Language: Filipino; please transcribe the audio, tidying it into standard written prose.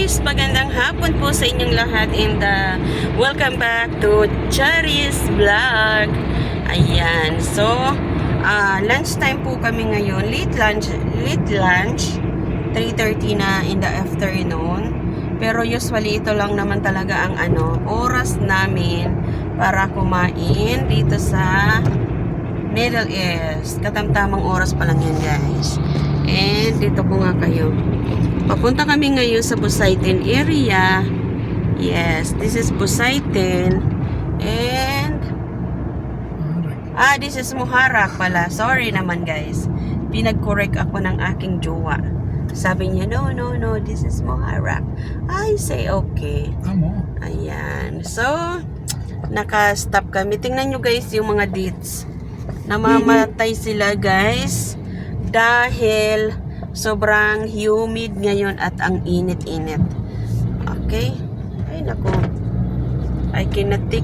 guys, magandang hapon po sa inyong lahat and welcome back to Charis Vlog. Ayan, so lunch time po kami ngayon, late lunch 3:30 na in the afternoon. Pero usually ito lang naman talaga ang oras namin para kumain dito sa Middle East. Katamtamang oras pa lang yan, guys. And dito po nga kayo. Papunta kami ngayon sa Busaytin area. Yes, this is Busaytin. And this is Muharraq pala. Sorry naman, guys. Pinag-correct ako ng aking jowa. Sabi niya, no, this is Muharraq. I say, okay. Ayan. So, naka-stop kami. Tingnan nyo, guys, yung mga dates. Namamatay sila, guys, dahil sobrang humid ngayon at ang init-init. Okay? Ay, naku. I cannot take